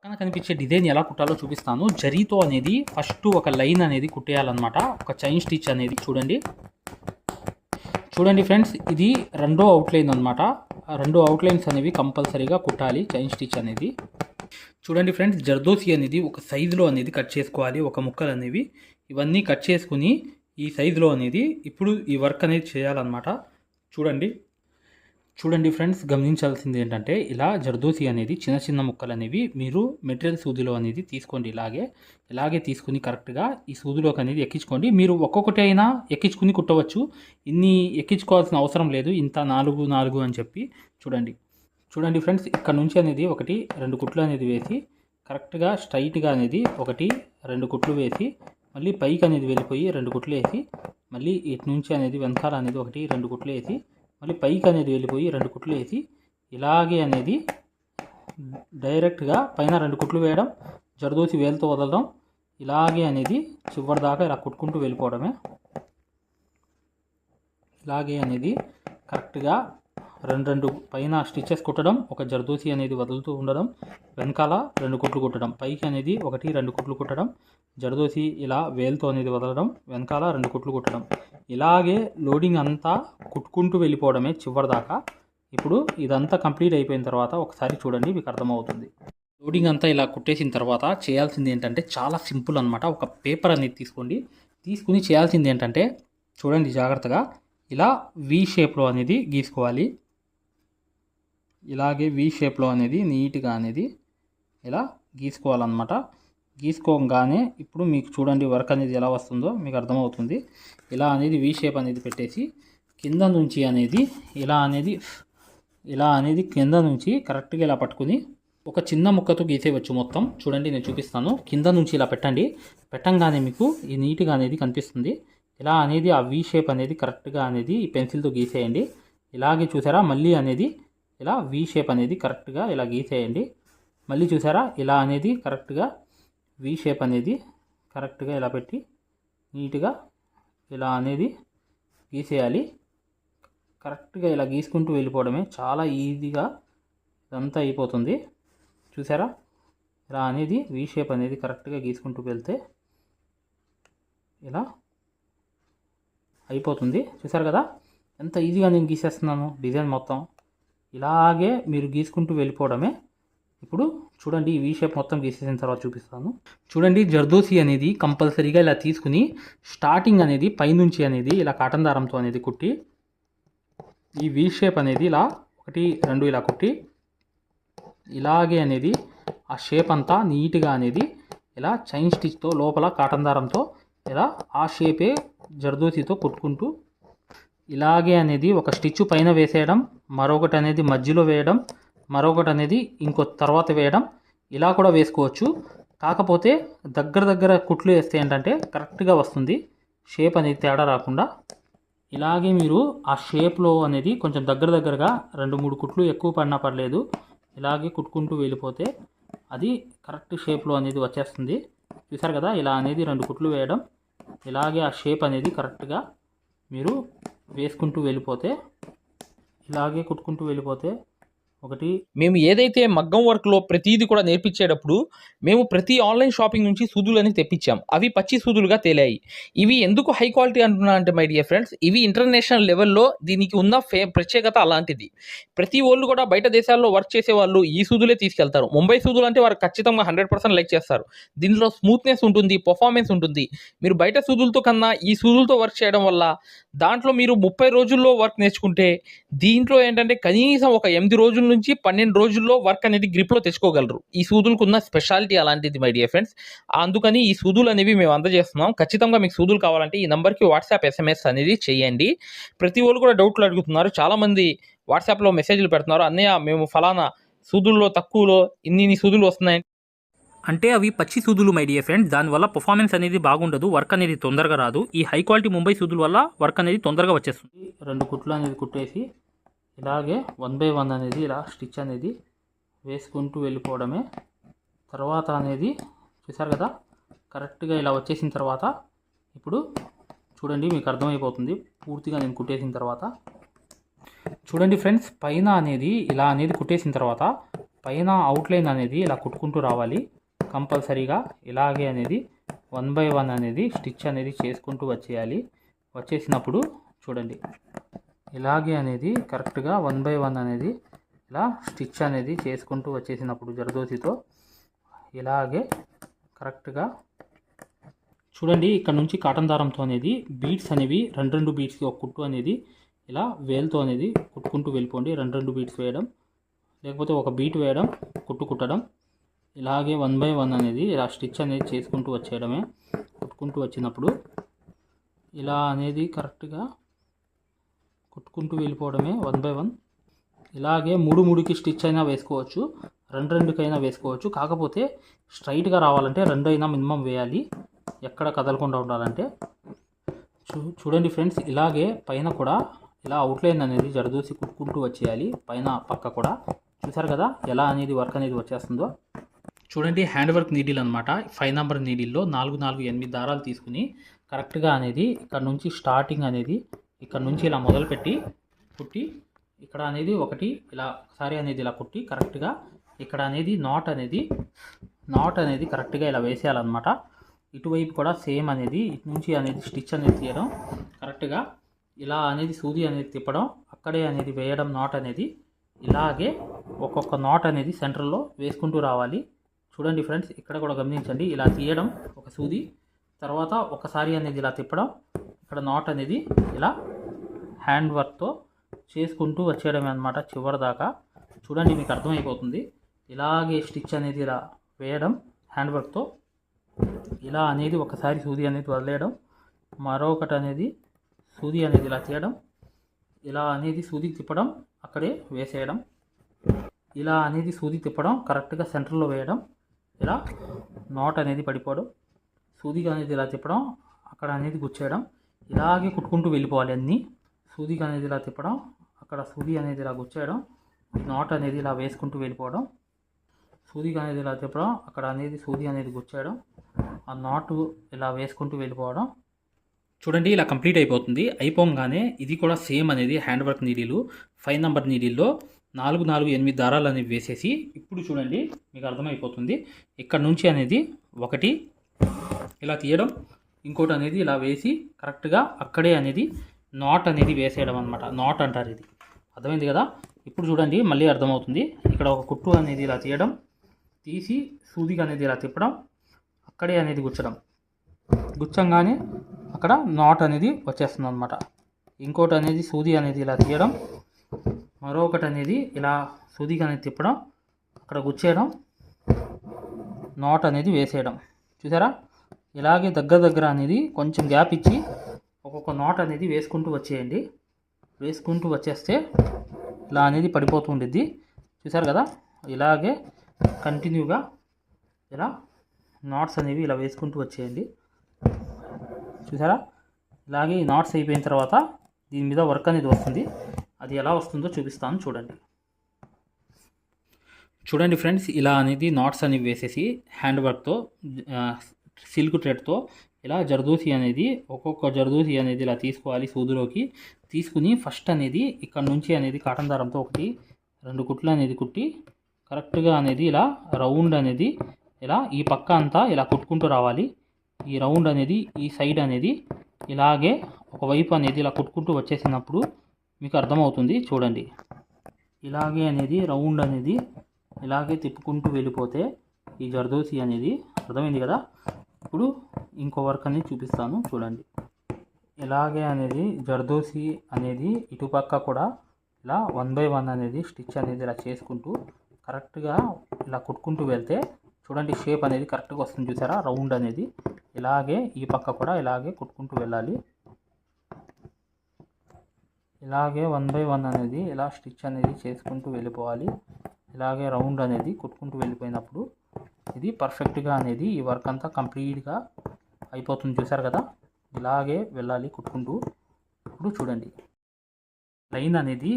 పక్కన కనిపించే డిజైన్ ఎలా కుట్టాలో చూపిస్తాను. జరీతో అనేది ఫస్ట్ ఒక లైన్ అనేది కుట్టేయాలన్నమాట. ఒక చైన్ స్టిచ్ అనేది చూడండి ఫ్రెండ్స్, ఇది రెండో అవుట్లైన్ అనమాట. రెండు అవుట్లైన్స్ అనేవి కంపల్సరీగా కుట్టాలి చైన్ స్టిచ్ అనేది. చూడండి ఫ్రెండ్స్, జర్దోసి అనేది ఒక సైజులో అనేది కట్ చేసుకోవాలి. ఒక ముక్కలు అనేవి ఇవన్నీ కట్ చేసుకుని ఈ సైజులో అనేది ఇప్పుడు ఈ వర్క్ అనేది చేయాలన్నమాట. చూడండి ఫ్రెండ్స్, గమనించాల్సింది ఏంటంటే ఇలా జర్దోసి అనేది చిన్న చిన్న ముక్కలు అనేవి మీరు మెటీరియల్ సూదిలో అనేది తీసుకోండి. ఇలాగే తీసుకుని కరెక్ట్గా ఈ సూదిలోకి అనేది ఎక్కించుకోండి. మీరు ఒక్కొక్కటి అయినా ఎక్కించుకుని కుట్టవచ్చు. ఇన్ని ఎక్కించుకోవాల్సిన అవసరం లేదు. ఇంత 4 అని చెప్పి చూడండి ఫ్రెండ్స్, ఇక్కడ నుంచి అనేది 1-2 కుట్లు అనేది వేసి కరెక్ట్గా స్ట్రైట్గా అనేది 1-2 కుట్లు వేసి మళ్ళీ పైకి అనేది వెళ్ళిపోయి 2 కుట్లు వేసి మళ్ళీ ఇటు నుంచి అనేది వెనకాల అనేది 1-2 కుట్లు వేసి మళ్ళీ పైకి అనేది వెళ్ళిపోయి 2 కుట్లు వేసి ఇలాగే అనేది డైరెక్ట్గా పైన 2 కుట్లు వేయడం, జర్దోసి వేలుతో వదలడం, ఇలాగే అనేది చివరి దాకా ఇలా కుట్టుకుంటూ వెళ్ళిపోవడమే. ఇలాగే అనేది కరెక్ట్గా 2 పైన స్టిచెస్ కుట్టడం, ఒక జర్దోసి అనేది వదులుతూ ఉండడం, వెనకాల 2 కుట్లు కుట్టడం, పైకి అనేది 1-2 కుట్లు కుట్టడం, జర్దోసి ఇలా వేలుతో అనేది వదలడం, వెనకాల 2 కుట్లు కుట్టడం, ఇలాగే లోడింగ్ అంతా కుట్టుకుంటూ వెళ్ళిపోవడమే చివరి దాకా. ఇప్పుడు ఇదంతా కంప్లీట్ అయిపోయిన తర్వాత ఒకసారి చూడండి, మీకు అర్థమవుతుంది. లోడింగ్ అంతా ఇలా కుట్టేసిన తర్వాత చేయాల్సింది ఏంటంటే చాలా సింపుల్ అనమాట. ఒక పేపర్ అనేది తీసుకుని చేయాల్సింది ఏంటంటే చూడండి జాగ్రత్తగా, ఇలా వి షేప్లో అనేది గీసుకోవాలి. ఇలాగే వి షేప్లో అనేది నీట్గా అనేది ఇలా గీసుకోవాలన్నమాట. గీసుకోగానే ఇప్పుడు మీకు చూడండి వర్క్ అనేది ఎలా వస్తుందో మీకు అర్థమవుతుంది. ఇలా అనేది వి షేప్ అనేది పెట్టేసి కింద నుంచి అనేది ఇలా అనేది కింద నుంచి కరెక్ట్గా ఇలా పట్టుకుని ఒక చిన్న ముక్కతో గీసేయవచ్చు మొత్తం. చూడండి నేను చూపిస్తాను. కింద నుంచి ఇలా పెట్టంగానే మీకు ఈ నీట్గా అనేది కనిపిస్తుంది. ఇలా అనేది ఆ వి షేప్ అనేది కరెక్ట్గా అనేది ఈ పెన్సిల్తో గీసేయండి. ఇలాగే చూసారా, మళ్ళీ అనేది ఇలా వి షేప్ అనేది కరెక్ట్గా ఇలా గీసేయండి. మళ్ళీ చూసారా, ఇలా అనేది కరెక్ట్గా వి షేప్ అనేది కరెక్ట్గా ఇలా పెట్టి నీట్గా ఇలా అనేది గీసేయాలి. కరెక్ట్గా ఇలా గీసుకుంటూ వెళ్ళిపోవడమే, చాలా ఈజీగా ఇదంతా అయిపోతుంది. చూసారా, ఇలా అనేది వి షేప్ అనేది కరెక్ట్గా గీసుకుంటూ వెళ్తే ఇలా అయిపోతుంది. చూసారు కదా ఎంత ఈజీగా నేను గీసేస్తున్నాను డిజైన్ మొత్తం. ఇలాగే మీరు గీసుకుంటూ వెళ్ళిపోవడమే. ఇప్పుడు చూడండి, ఈ వి షేప్ మొత్తం గీసేసిన తర్వాత చూపిస్తాను. చూడండి, జర్దోసి అనేది కంపల్సరీగా ఇలా తీసుకుని స్టార్టింగ్ అనేది పైనుంచి అనేది ఇలా కాటన్ దారంతో అనేది కుట్టి ఈ వి షేప్ అనేది ఇలా 1-2 ఇలా కుట్టి ఇలాగే అనేది ఆ షేప్ అంతా నీట్గా అనేది ఇలా చైన్ స్టిచ్తో లోపల కాటన్ దారంతో ఇలా ఆ షేపే జర్దోసితో కుట్టుకుంటూ ఇలాగే అనేది ఒక స్టిచ్ పైన వేసేయడం, మరొకటి అనేది మధ్యలో వేయడం, మరొకటి అనేది ఇంకో తర్వాత వేయడం, ఇలా కూడా వేసుకోవచ్చు. కాకపోతే దగ్గర కుట్లు వేస్తే ఏంటంటే కరెక్ట్గా వస్తుంది, షేప్ అనేది తేడా రాకుండా. ఇలాగే మీరు ఆ షేప్లో అనేది కొంచెం దగ్గరగా 2-3 కుట్లు ఎక్కువ పడినా పర్లేదు, ఇలాగే కుట్టుకుంటూ వెళ్ళిపోతే అది కరెక్ట్ షేప్లో అనేది వచ్చేస్తుంది. చూసారు కదా, ఇలా అనేది 2 కుట్లు వేయడం, ఇలాగే ఆ షేప్ అనేది కరెక్ట్గా మీరు వేసుకుంటూ వెళ్ళిపోతే ఇలాగే కుట్టుకుంటూ వెళ్ళిపోతే మేము ఏదైతే మగ్గం వర్క్లో ప్రతిదీ కూడా నేర్పించేటప్పుడు మేము ప్రతి ఆన్లైన్ షాపింగ్ నుంచి సూదులని తెప్పించాం. అవి పచ్చి సూదులుగా తేలాయి. ఇవి ఎందుకు హై క్వాలిటీ అంటున్నా అంటే మై డియర్ ఫ్రెండ్స్, ఇవి ఇంటర్నేషనల్ లెవెల్లో దీనికి ఉన్న ప్రత్యేకత అలాంటిది. ప్రతి వాళ్ళు కూడా బయట దేశాల్లో వర్క్ చేసే వాళ్ళు ఈ సూదులే తీసుకెళ్తారు. ముంబై సూదులు అంటే వారు ఖచ్చితంగా 100% లైక్ చేస్తారు. దీనిలో స్మూత్నెస్ ఉంటుంది, పర్ఫార్మెన్స్ ఉంటుంది. మీరు బయట సూదులతో కన్నా ఈ సూదులతో వర్క్ చేయడం వల్ల దాంట్లో మీరు 30 రోజుల్లో వర్క్ నేర్చుకుంటే దీంట్లో ఏంటంటే కనీసం ఒక 8 రోజుల నుంచి 12 రోజుల్లో వర్క్ అనేది గ్రిప్లో తెచ్చుకోగలరు. ఈ సూదులకు ఉన్న స్పెషాలిటీ అలాంటిది మై డియర్ ఫ్రెండ్స్. అందుకని ఈ సూదులు అనేవి మేము అందజేస్తున్నాం. ఖచ్చితంగా మీకు సూదులు కావాలంటే ఈ నెంబర్కి వాట్సాప్ SMS అనేది చేయండి. ప్రతి వాళ్ళు కూడా డౌట్లు అడుగుతున్నారు. చాలామంది వాట్సాప్లో మెసేజ్లు పెడుతున్నారు, అన్నయ్య మేము ఫలానా సూదుల్లో తక్కువలో ఇన్ని సూదులు వస్తున్నాయి అంటే అవి పచ్చి సూదులు మై డియర్ ఫ్రెండ్స్. దానివల్ల పర్ఫార్మెన్స్ అనేది బాగుండదు, వర్క్ అనేది తొందరగా రాదు. ఈ హై క్వాలిటీ ముంబై సూదుల వల్ల వర్క్ అనేది తొందరగా వచ్చేస్తుంది. 2 కుట్లు అనేది కుట్టేసి ఇలాగే 1 by 1 అనేది ఇలా స్టిచ్ అనేది వేసుకుంటూ వెళ్ళిపోవడమే. తర్వాత అనేది చూసారు కదా, కరెక్ట్గా ఇలా వచ్చేసిన తర్వాత ఇప్పుడు చూడండి మీకు అర్థమైపోతుంది పూర్తిగా నేను కుట్టేసిన తర్వాత. చూడండి ఫ్రెండ్స్, పైన అనేది ఇలా అనేది కుట్టేసిన తర్వాత పైన అవుట్లైన్ అనేది ఇలా కుట్టుకుంటూ రావాలి కంపల్సరీగా. ఇలాగే అనేది 1 by 1 అనేది స్టిచ్ అనేది చేసుకుంటూ వచ్చేయాలి. వచ్చేసినప్పుడు చూడండి ఇలాగే అనేది కరెక్ట్గా 1 by 1 అనేది ఇలా స్టిచ్ అనేది చేసుకుంటూ వచ్చేసినప్పుడు జర్దోసితో ఇలాగే కరెక్ట్గా చూడండి. ఇక్కడ నుంచి కాటన్ దారంతో అనేది బీడ్స్ అనేవి 2 బీడ్స్కి ఒక కుట్టు అనేది ఇలా వేలుతో అనేది కుట్టుకుంటూ వెళ్ళిపోండి. 2 బీడ్స్ వేయడం, లేకపోతే ఒక బీట్ వేయడం, కుట్టడం. ఇలాగే 1 by 1 అనేది ఇలా స్టిచ్ అనేది చేసుకుంటూ వచ్చేయడమే. కుట్టుకుంటూ వచ్చినప్పుడు ఇలా అనేది కరెక్ట్గా కుట్టుకుంటూ వెళ్ళిపోవడమే 1 by 1. ఇలాగే 3కి స్టిచ్ అయినా వేసుకోవచ్చు, 2కైనా వేసుకోవచ్చు. కాకపోతే స్ట్రైట్గా రావాలంటే 2 అయినా మినిమం వేయాలి, ఎక్కడ కదలకుండా ఉండాలంటే. చూడండి ఫ్రెండ్స్, ఇలాగే పైన కూడా ఇలా అవుట్లైన్ అనేది జరదోసి కుట్టుకుంటూ వచ్చేయాలి. పైన పక్క కూడా చూసారు కదా ఎలా అనేది వర్క్ అనేది వచ్చేస్తుందో. చూడండి హ్యాండ్ వర్క్ నీడిల్ అనమాట. 5 నెంబర్ నీడిల్లో 4, 4, 8 దారాలు తీసుకుని కరెక్ట్గా అనేది ఇక్కడ నుంచి స్టార్టింగ్ అనేది ఇక్కడ నుంచి ఇలా మొదలుపెట్టి కుట్టి ఇక్కడ అనేది ఒకటి ఇలా ఒకసారి అనేది ఇలా కుట్టి కరెక్ట్గా ఇక్కడ అనేది నాట్ అనేది కరెక్ట్గా ఇలా వేసేయాలన్నమాట. ఇటువైపు కూడా సేమ్ అనేది ఇటు నుంచి అనేది స్టిచ్ అనేది తీయడం, కరెక్ట్గా ఇలా అనేది సూది అనేది తిప్పడం, అక్కడే అనేది వేయడం నాట్ అనేది. ఇలాగే ఒక్కొక్క నాట్ అనేది సెంటర్లో వేసుకుంటూ రావాలి. చూడండి ఫ్రెండ్స్, ఇక్కడ కూడా గమనించండి. ఇలా తీయడం ఒక సూది, తర్వాత ఒకసారి అనేది ఇలా తిప్పడం, ఇక్కడ నాట్ అనేది ఇలా హ్యాండ్ వర్క్తో చేసుకుంటూ వచ్చేయడమే అనమాట చివరి దాకా. చూడండి మీకు అర్థమైపోతుంది. ఇలాగే స్టిచ్ అనేది ఇలా వేయడం హ్యాండ్ వర్క్తో, ఇలా అనేది ఒకసారి సూది అనేది వదిలేయడం, మరొకటి అనేది సూది అనేది ఇలా తీయడం, ఇలా అనేది సూది తిప్పడం, అక్కడే వేసేయడం, ఇలా అనేది సూది తిప్పడం, కరెక్ట్గా సెంటర్లో వేయడం, ఇలా నాట్ అనేది పడిపోవడం, సూదిగా అనేది ఇలా తిప్పడం, అక్కడ అనేది గుచ్చేయడం. ఇలాగే కుట్టుకుంటూ వెళ్ళిపోవాలి అన్నీ. సూదిగా అనేది ఇలా తిప్పడం, అక్కడ సూది అనేది ఇలా గుచ్చేయడం, నాట్ అనేది ఇలా వేసుకుంటూ వెళ్ళిపోవడం, సూదిగా అనేది ఇలా తిప్పడం, అక్కడ అనేది సూది అనేది గుచ్చేయడం, ఆ నాటు ఇలా వేసుకుంటూ వెళ్ళిపోవడం. చూడండి ఇలా కంప్లీట్ అయిపోతుంది. అయిపోగానే ఇది కూడా సేమ్ అనేది హ్యాండ్ వర్క్ నీడిలు 5 నెంబర్ నీడిల్లో 4, 4, 8 దారాలు అనేవి వేసేసి ఇప్పుడు చూడండి మీకు అర్థమైపోతుంది. ఇక్కడ నుంచి అనేది ఒకటి ఇలా తీయడం, ఇంకోటి అనేది ఇలా వేసి కరెక్ట్గా అక్కడే అనేది నాట్ అనేది వేసేయడం అనమాట. నాట్ అంటారు ఇది. అర్థమైంది కదా? ఇప్పుడు చూడండి మళ్ళీ అర్థమవుతుంది. ఇక్కడ ఒక కుట్టు అనేది ఇలా తీయడం, తీసి సూదిగా అనేది ఇలా తిప్పడం, అక్కడే అనేది గుచ్చడం, గుచ్చంగానే అక్కడ నాట్ అనేది వచ్చేస్తుంది అనమాట. ఇంకోటి అనేది సూది అనేది ఇలా తీయడం, మరొకటి అనేది ఇలా సూదిగా అనేది తిప్పడం, అక్కడ గుచ్చేయడం, నాట్ అనేది వేసేయడం. చూసారా? ఇలాగే దగ్గర అనేది కొంచెం గ్యాప్ ఇచ్చి ఒక్కొక్క నాట్ అనేది వేసుకుంటూ వచ్చేయండి. వేసుకుంటూ వచ్చేస్తే ఇలా అనేది పడిపోతూ ఉండిద్ది. చూసారు కదా? ఇలాగే కంటిన్యూగా ఇలా నాట్స్ అనేవి ఇలా వేసుకుంటూ వచ్చేయండి. చూసారా? ఇలాగే ఈ నాట్స్ అయిపోయిన తర్వాత దీని మీద వర్క్ అనేది వస్తుంది. అది ఎలా వస్తుందో చూపిస్తాను చూడండి. చూడండి ఫ్రెండ్స్, ఇలా అనేది నాట్స్ అనేవి వేసేసి హ్యాండ్ వర్క్తో సిల్క్ థ్రెడ్తో ఇలా జర్దోసి అనేది ఒక్కొక్క జర్దోసి అనేది ఇలా తీసుకోవాలి. సూదిలోకి తీసుకుని ఫస్ట్ అనేది ఇక్కడ నుంచి అనేది కాటన్ దారంతో 1, 2 కుట్లు అనేది కుట్టి కరెక్ట్గా అనేది ఇలా రౌండ్ అనేది ఇలా ఈ పక్క అంతా ఇలా కుట్టుకుంటూ రావాలి. ఈ రౌండ్ అనేది ఈ సైడ్ అనేది ఇలాగే ఒకవైపు అనేది ఇలా కుట్టుకుంటూ వచ్చేసినప్పుడు మీకు అర్థమవుతుంది. చూడండి ఇలాగే అనేది రౌండ్ అనేది ఇలాగే తిప్పుకుంటూ వెళ్ళిపోతే ఈ జర్దోసి అనేది అర్థమైంది కదా? ఇప్పుడు ఇంకో వర్క్ అనేది చూపిస్తాను చూడండి. ఇలాగే అనేది జర్దోసి అనేది ఇటుపక్క కూడా ఇలా 1 by 1 అనేది స్టిచ్ అనేది ఇలా చేసుకుంటూ కరెక్ట్గా ఇలా కుట్టుకుంటూ వెళ్తే చూడండి షేప్ అనేది కరెక్ట్గా వస్తుంది. చూసారా? రౌండ్ అనేది ఇలాగే ఈ పక్క కూడా ఇలాగే కుట్టుకుంటూ వెళ్ళాలి. ఇలాగే 1 by 1 అనేది ఇలా స్టిచ్ అనేది చేసుకుంటూ వెళ్ళిపోవాలి. ఇలాగే రౌండ్ అనేది కుట్టుకుంటూ వెళ్ళిపోయినప్పుడు ఇది పర్ఫెక్ట్గా అనేది ఈ వర్క్ అంతా కంప్లీట్గా అయిపోతుంది. చూసారు కదా? ఇలాగే వెళ్ళాలి కుట్టుకుంటూ. ఇప్పుడు చూడండి లైన్ అనేది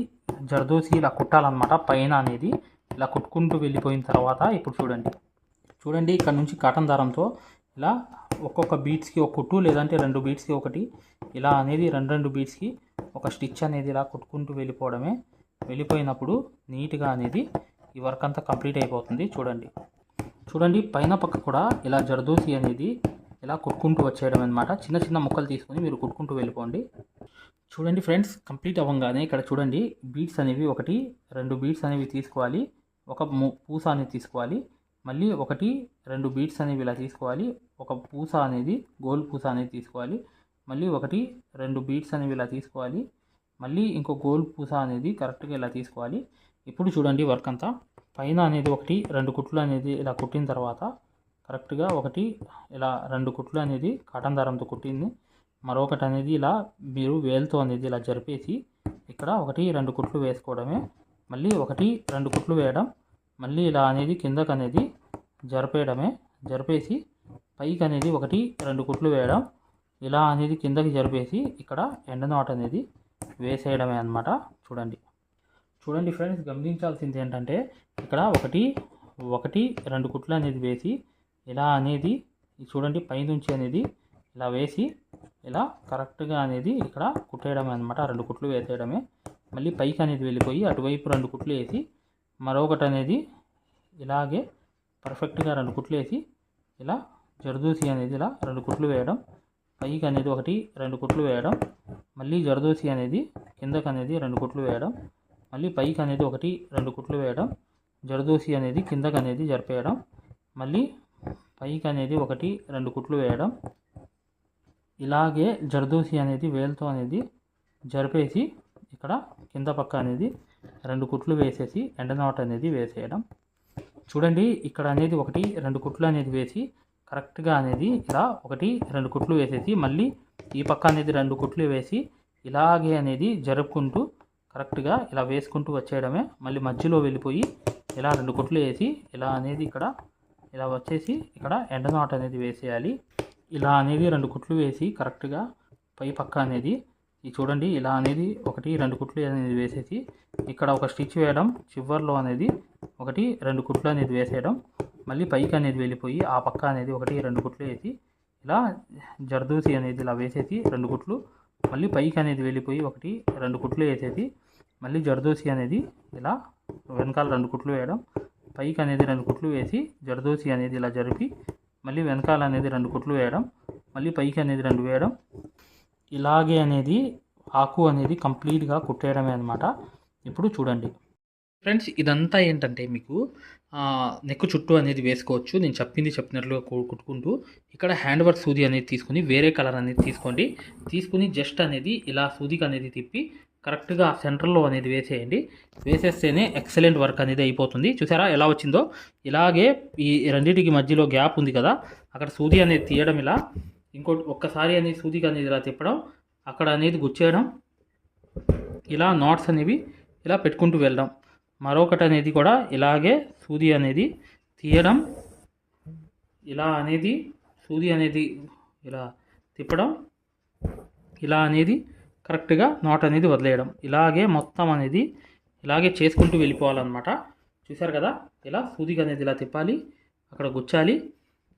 జర్దోసి ఇలా కుట్టాలన్నమాట. పైన అనేది ఇలా కుట్టుకుంటూ వెళ్ళిపోయిన తర్వాత ఇప్పుడు చూడండి ఇక్కడ నుంచి కాటన్ దారంతో ఇలా ఒక్కొక్క బీట్స్కి ఒక కుట్టు, లేదంటే 2 బీట్స్కి ఒకటి, ఇలా అనేది 2 బీట్స్కి ఒక స్టిచ్ అనేది ఇలా కుట్టుకుంటూ వెళ్ళిపోవడమే. వెళ్ళిపోయినప్పుడు నీట్గా అనేది ఈ వర్క్ అంతా కంప్లీట్ అయిపోతుంది. చూడండి పైన పక్క కూడా ఇలా జర్దోసి అనేది ఇలా కుట్టుకుంటూ వచ్చేయడం అనమాట. చిన్న చిన్న ముక్కలు తీసుకొని మీరు కుట్టుకుంటూ వెళ్ళిపోండి. చూడండి ఫ్రెండ్స్, కంప్లీట్ అవ్వగానే ఇక్కడ చూడండి బీడ్స్ అనేవి 1, 2 బీడ్స్ అనేవి తీసుకోవాలి. ఒక పూస అనేది తీసుకోవాలి. మళ్ళీ 1, 2 బీడ్స్ అనేవి ఇలా తీసుకోవాలి. ఒక పూస అనేది గోల్డ్ పూస అనేది తీసుకోవాలి. మళ్ళీ 1, 2 బీడ్స్ అనేవి ఇలా తీసుకోవాలి. మళ్ళీ ఇంకో గోల్డ్ పూస అనేది కరెక్ట్గా ఇలా తీసుకోవాలి. ఇప్పుడు చూడండి వర్క్ అంతా పైన అనేది 1, 2 కుట్లు అనేది ఇలా కుట్టిన తర్వాత కరెక్ట్గా 1 ఇలా 2 కుట్లు అనేది కాటన్ దారంతో కుట్టింది. మరొకటి అనేది ఇలా మీరు వేలుతో అనేది ఇలా జరిపేసి ఇక్కడ 1, 2 కుట్లు వేసుకోవడమే. మళ్ళీ 1, 2 కుట్లు వేయడం. మళ్ళీ ఇలా అనేది కిందకు అనేది జరిపేసి పైకి అనేది 1, 2 కుట్లు వేయడం. ఇలా అనేది కిందకి జరిపేసి ఇక్కడ ఎండ నాట్ అనేది వేసేయడమే అన్నమాట. చూడండి ఫ్రెండ్స్, గమనించాల్సింది ఏంటంటే ఇక్కడ 1, 2 కుట్లు అనేది వేసి ఇలా అనేది చూడండి పైనుంచి అనేది ఇలా వేసి ఇలా కరెక్ట్గా అనేది ఇక్కడ కుట్టేయడమే అనమాట. 2 కుట్లు వేసేయడమే. మళ్ళీ పైకి అనేది వెళ్ళిపోయి అటువైపు 2 కుట్లు వేసి మరొకటి అనేది ఇలాగే పర్ఫెక్ట్గా 2 కుట్లు వేసి ఇలా జర్దోసి అనేది ఇలా 2 కుట్లు వేయడం. పైకి అనేది 1, 2 కుట్లు వేయడం. మళ్ళీ జర్దోసి అనేది కిందకు అనేది 2 కుట్లు వేయడం. మళ్ళీ పైకి అనేది 1, 2 కుట్లు వేయడం. జర్దోసి అనేది కిందకు అనేది జరిపేయడం. మళ్ళీ పైకి అనేది 1, 2 కుట్లు వేయడం. ఇలాగే జర్దోసి అనేది వేలుతో అనేది జరిపేసి ఇక్కడ కింద పక్క అనేది 2 కుట్లు వేసేసి ఎండ నాట్ అనేది వేసేయడం. చూడండి ఇక్కడ అనేది 1, 2 కుట్లు అనేది వేసి కరెక్ట్గా అనేది ఇలా 1, 2 కుట్లు వేసేసి మళ్ళీ ఈ పక్క అనేది 2 కుట్లు వేసి ఇలాగే అనేది జరుపుకుంటూ కరెక్ట్గా ఇలా వేసుకుంటూ వచ్చేయడమే. మళ్ళీ మధ్యలో వెళ్ళిపోయి ఇలా 2 కుట్లు వేసి ఇలా అనేది ఇక్కడ ఇలా వచ్చేసి ఇక్కడ ఎండ నాట్ అనేది వేసేయాలి. ఇలా అనేది 2 కుట్లు వేసి కరెక్ట్గా పై పక్క అనేది చూడండి ఇలా అనేది 1, 2 కుట్లు అనేది వేసేసి ఇక్కడ ఒక స్టిచ్ వేయడం. చివర్లో అనేది 1, 2 కుట్లు అనేది వేసేయడం. మళ్ళీ పైకి అనేది వెళ్ళిపోయి ఆ పక్క అనేది 1, 2 కుట్లు వేసి ఇలా జర్దోసి అనేది ఇలా వేసేసి 2 కుట్లు. మళ్ళీ పైకి అనేది వెళ్ళిపోయి 1, 2 కుట్లు వేసేసి మళ్ళీ జర్దోసి అనేది ఇలా వెనకాల 2 కుట్లు వేయడం. పైకి అనేది 2 కుట్లు వేసి జర్దోసి అనేది ఇలా జరిపి మళ్ళీ వెనకాల అనేది 2 కుట్లు వేయడం. మళ్ళీ పైకి అనేది 2 వేయడం. ఇలాగే అనేది ఆకు అనేది కంప్లీట్గా కుట్టేయడమే అనమాట. ఇప్పుడు చూడండి ఫ్రెండ్స్, ఇదంతా ఏంటంటే మీకు నెక్ చుట్టూ అనేది వేసుకోవచ్చు. నేను చెప్పినట్లుగా కుట్టుకుంటూ ఇక్కడ హ్యాండ్ వర్క్ సూది అనేది తీసుకుని వేరే కలర్ అనేది తీసుకుని జస్ట్ అనేది ఇలా సూదికి అనేది తిప్పి కరెక్ట్గా సెంటర్లో అనేది వేసేయండి. వేసేస్తేనే ఎక్సలెంట్ వర్క్ అనేది అయిపోతుంది. చూసారా ఎలా వచ్చిందో? ఇలాగే ఈ రెండింటికి మధ్యలో గ్యాప్ ఉంది కదా, అక్కడ సూది అనేది తీయడం. ఇలా ఒక్కసారి అనేది సూదికి అనేది ఇలా తిప్పడం, అక్కడ అనేది గుచ్చేయడం. ఇలా నాట్స్ అనేవి ఇలా పెట్టుకుంటూ వెళ్ళడం. మరొకటి అనేది కూడా ఇలాగే సూది అనేది తీయడం. ఇలా అనేది సూది అనేది ఇలా తిప్పడం. ఇలా అనేది కరెక్ట్గా నాట్ అనేది వదిలేయడం. ఇలాగే మొత్తం అనేది ఇలాగే చేసుకుంటూ వెళ్ళిపోవాలన్నమాట. చూసారు కదా, ఇలా సూదికి అనేది ఇలా తిప్పాలి, అక్కడ గుచ్చాలి.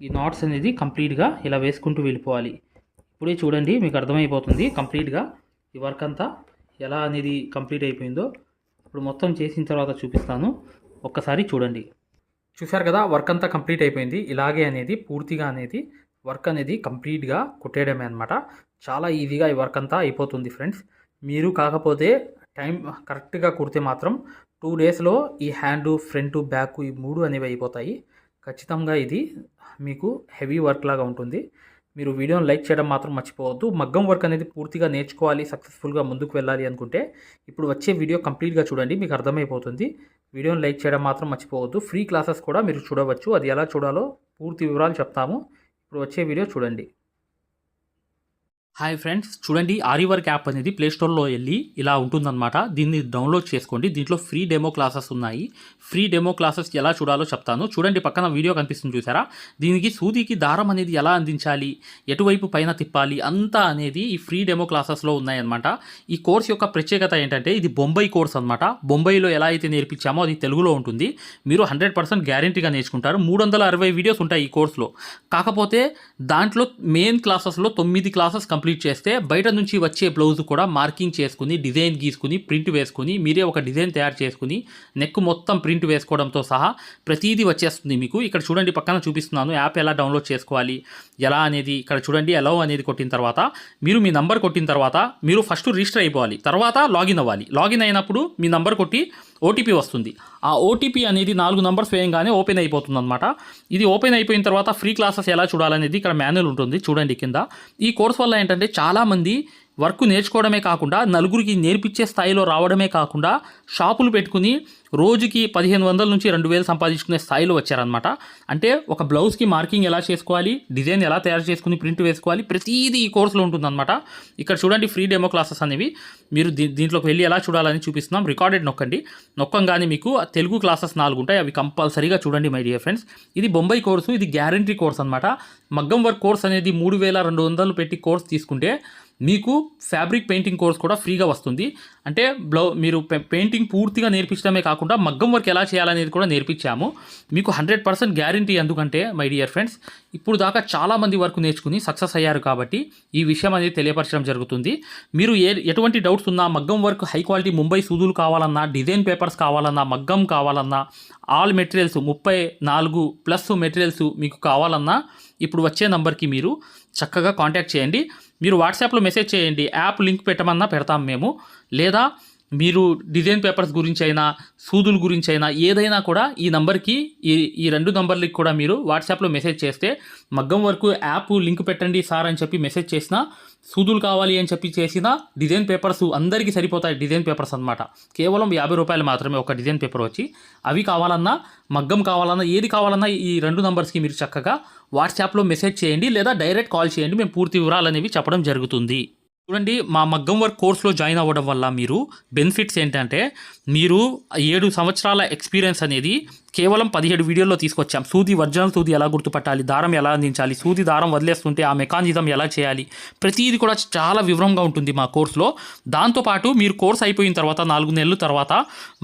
ఈ నాట్స్ అనేది కంప్లీట్గా ఇలా వేసుకుంటూ వెళ్ళిపోవాలి. ఇప్పుడే చూడండి మీకు అర్థమైపోతుంది కంప్లీట్గా ఈ వర్క్ అంతా ఎలా అనేది కంప్లీట్ అయిపోయిందో. ఇప్పుడు మొత్తం చేసిన తర్వాత చూపిస్తాను, ఒక్కసారి చూడండి. చూసారు కదా, వర్క్ అంతా కంప్లీట్ అయిపోయింది. ఇలాగే అనేది పూర్తిగా అనేది వర్క్ అనేది కంప్లీట్గా కుట్టేయడమే అనమాట. చాలా ఈజీగా ఈ వర్క్ అంతా అయిపోతుంది ఫ్రెండ్స్. మీరు కాకపోతే టైం కరెక్ట్గా కుడితే మాత్రం 2 డేస్లో ఈ హ్యాండ్, ఫ్రంట్, బ్యాక్ ఈ 3 అనేవి అయిపోతాయి. ఖచ్చితంగా ఇది మీకు హెవీ వర్క్ లాగా ఉంటుంది. మీరు వీడియోని లైక్ చేయడం మాత్రం మర్చిపోవద్దు. మగ్గం వర్క్ అనేది పూర్తిగా నేర్చుకోవాలి, సక్సెస్ఫుల్గా ముందుకు వెళ్ళాలి అనుకుంటే ఇప్పుడు వచ్చే వీడియో కంప్లీట్గా చూడండి, మీకు అర్థమైపోతుంది. వీడియోని లైక్ చేయడం మాత్రం మర్చిపోవద్దు. ఫ్రీ క్లాసెస్ కూడా మీరు చూడవచ్చు. అది ఎలా చూడాలో పూర్తి వివరాలు చెప్తాము. ఇప్పుడు వచ్చే వీడియో చూడండి. హాయ్ ఫ్రెండ్స్, చూడండి ఆరి వర్క్ యాప్ అనేది ప్లేస్టోర్లో వెళ్ళి ఇలా ఉంటుందన్నమాట. దీన్ని డౌన్లోడ్ చేసుకోండి. దీంట్లో ఫ్రీ డెమో క్లాసెస్ ఉన్నాయి. ఫ్రీ డెమో క్లాసెస్ ఎలా చూడాలో చెప్తాను. చూడండి పక్కన వీడియో కనిపిస్తుంది చూసారా, దీనికి సూదికి దారం అనేది ఎలా అందించాలి, ఎటువైపు పైన తిప్పాలి అంతా అనేది ఈ ఫ్రీ డెమో క్లాసెస్లో ఉన్నాయన్నమాట. ఈ కోర్స్ యొక్క ప్రత్యేకత ఏంటంటే ఇది బొంబాయి కోర్స్ అనమాట. బొంబాయిలో ఎలా అయితే నేర్పించామో అది తెలుగులో ఉంటుంది. మీరు 100% గ్యారంటీగా నేర్చుకుంటారు. 360 వీడియోస్ ఉంటాయి ఈ కోర్సులో. కాకపోతే దాంట్లో మెయిన్ క్లాసెస్లో 9 క్లాసెస్ కంప్లీట్ చేస్తే బయట నుంచి వచ్చే బ్లౌజ్ కూడా మార్కింగ్ చేసుకుని డిజైన్ గీసుకుని ప్రింట్ వేసుకుని మీరే ఒక డిజైన్ తయారు చేసుకుని నెక్ మొత్తం ప్రింట్ వేసుకోవడంతో సహా ప్రతిదీ వచ్చేస్తుంది మీకు. ఇక్కడ చూడండి పక్కన చూపిస్తున్నాను యాప్ ఎలా డౌన్లోడ్ చేసుకోవాలి ఎలా అనేది. ఇక్కడ చూడండి అలౌ అనేది కొట్టిన తర్వాత మీరు మీ నంబర్ కొట్టిన తర్వాత మీరు ఫస్ట్ రిజిస్టర్ అయిపోవాలి, తర్వాత లాగిన్ అవ్వాలి. లాగిన్ అయినప్పుడు మీ నంబర్ కొట్టి ఓటీపీ వస్తుంది. ఆ ఓటీపీ అనేది 4 నంబర్స్ వేయంగానే ఓపెన్ అయిపోతుంది అనమాట. ఇది ఓపెన్ అయిపోయిన తర్వాత ఫ్రీ క్లాసెస్ ఎలా చూడాలనేది ఇక్కడ మాన్యువల్ ఉంటుంది చూడండి కింద. ఈ కోర్స్ వల్ల ఏంటంటే చాలామంది వర్క్ నేర్చుకోవడమే కాకుండా నలుగురికి నేర్పించే స్థాయిలో రావడమే కాకుండా షాపులు పెట్టుకుని రోజుకి 1500 నుంచి 2000 సంపాదించుకునే స్థాయిలో వచ్చారనమాట. అంటే ఒక బ్లౌజ్కి మార్కింగ్ ఎలా చేసుకోవాలి, డిజైన్ ఎలా తయారు చేసుకుని ప్రింట్ వేసుకోవాలి, ప్రతిదీ ఈ కోర్సులో ఉంటుందన్నమాట. ఇక్కడ చూడండి ఫ్రీ డెమో క్లాసెస్ అనేవి మీరు దీంట్లోకి వెళ్ళి ఎలా చూడాలని చూపిస్తున్నాం. రికార్డెడ్ నొక్కంగానే మీకు తెలుగు క్లాసెస్ 4 ఉంటాయి, అవి కంపల్సరీగా చూడండి మై డియర్ ఫ్రెండ్స్. ఇది బొంబాయి కోర్సు, ఇది గ్యారంటీ కోర్స్ అనమాట. మగ్గం వర్క్ కోర్స్ అనేది 3200 పెట్టి కోర్స్ తీసుకుంటే మీకు ఫ్యాబ్రిక్ పెయింటింగ్ కోర్స్ కూడా ఫ్రీగా వస్తుంది. అంటే మీరు పెయింటింగ్ పూర్తిగా నేర్పించడమే కాకుండా మగ్గం వర్క్ ఎలా చేయాలనేది కూడా నేర్పించాము మీకు 100% గ్యారంటీ. ఎందుకంటే మై డియర్ ఫ్రెండ్స్ ఇప్పుడు దాకా చాలామంది వర్క్ నేర్చుకుని సక్సెస్ అయ్యారు కాబట్టి ఈ విషయం అనేది తెలియపరచడం జరుగుతుంది. మీరు ఎటువంటి డౌట్స్ ఉన్నా మగ్గం వర్క్ హై క్వాలిటీ ముంబై సూదులు కావాలన్నా, డిజైన్ పేపర్స్ కావాలన్నా, మగ్గం కావాలన్నా, ఆల్ మెటీరియల్స్ 34+ మెటీరియల్స్ మీకు కావాలన్నా ఇప్పుడు వచ్చే నంబర్కి మీరు చక్కగా కాంటాక్ట్ చేయండి. మీరు వాట్సాప్లో మెసేజ్ చేయండి, యాప్ లింక్ పెట్టమన్నా పెడతాం మేము. లేదా మీరు డిజైన్ పేపర్స్ గురించి అయినా సూదుల గురించి అయినా ఏదైనా కూడా ఈ నంబర్కి ఈ 2 నంబర్లకి కూడా మీరు వాట్సాప్లో మెసేజ్ చేస్తే మగ్గం వరకు యాప్ లింక్ పెట్టండి సార్ అని చెప్పి మెసేజ్ చేసినా, సూదులు కావాలి అని చెప్పి చేసిన డిజైన్ పేపర్స్ అందరికీ సరిపోతాయి. డిజైన్ పేపర్స్ అనమాట కేవలం 50 రూపాయలు మాత్రమే ఒక డిజైన్ పేపర్ వచ్చి. అవి కావాలన్నా మగ్గం కావాలన్నా ఏది కావాలన్నా ఈ 2 నంబర్స్కి మీరు చక్కగా వాట్సాప్లో మెసేజ్ చేయండి లేదా డైరెక్ట్ కాల్ చేయండి, మేము పూర్తి వివరాలు అనేవి చెప్పడం జరుగుతుంది. చూడండి మా మగ్గం వర్క్ కోర్స్లో జాయిన్ అవ్వడం వల్ల మీరు బెనిఫిట్స్ ఏంటంటే మీరు 7 సంవత్సరాల ఎక్స్పీరియన్స్ అనేది కేవలం 17 వీడియోల్లో తీసుకొచ్చాం. సూది ఒరిజినల్ సూది ఎలా గుర్తుపట్టాలి, దారం ఎలా అందించాలి, సూది దారం వదిలేస్తుంటే ఆ మెకానిజం ఎలా చేయాలి, ప్రతిదీ కూడా చాలా వివరంగా ఉంటుంది మా కోర్సులో. దాంతోపాటు మీరు కోర్స్ అయిపోయిన తర్వాత 4 నెలల తర్వాత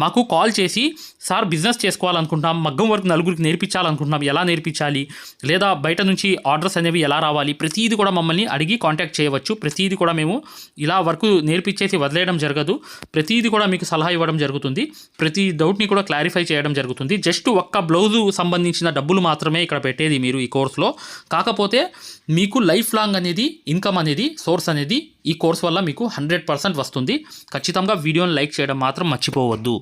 మాకు కాల్ చేసి సార్ బిజినెస్ చేసుకోవాలనుకుంటున్నాం, మగ్గం వర్క్ నలుగురికి నేర్పించాలనుకుంటున్నాం, ఎలా నేర్పించాలి, లేదా బయట నుంచి ఆర్డర్స్ అనేవి ఎలా రావాలి, ప్రతిదీ కూడా మమ్మల్ని అడిగి కాంటాక్ట్ చేయవచ్చు. ప్రతిదీ కూడా మేము ఇలా వర్క్ నేర్పించేసి వదిలేయడం జరగదు, ప్రతిదీ కూడా మీకు సలహా ఇవ్వడం జరుగుతుంది, ప్రతి డౌట్ని కూడా క్లారిఫై చేయడం జరుగుతుంది. జస్ట్ ఒక్క బ్లౌజు సంబంధించిన డబ్బులు మాత్రమే ఇక్కడ పెట్టేది మీరు ఈ కోర్సులో. కాకపోతే మీకు లైఫ్ లాంగ్ అనేది ఇన్కమ్ అనేది సోర్స్ అనేది ఈ కోర్స్ వల్ల మీకు 100% వస్తుంది. ఖచ్చితంగా వీడియోని లైక్ చేయడం మాత్రం మర్చిపోవద్దు.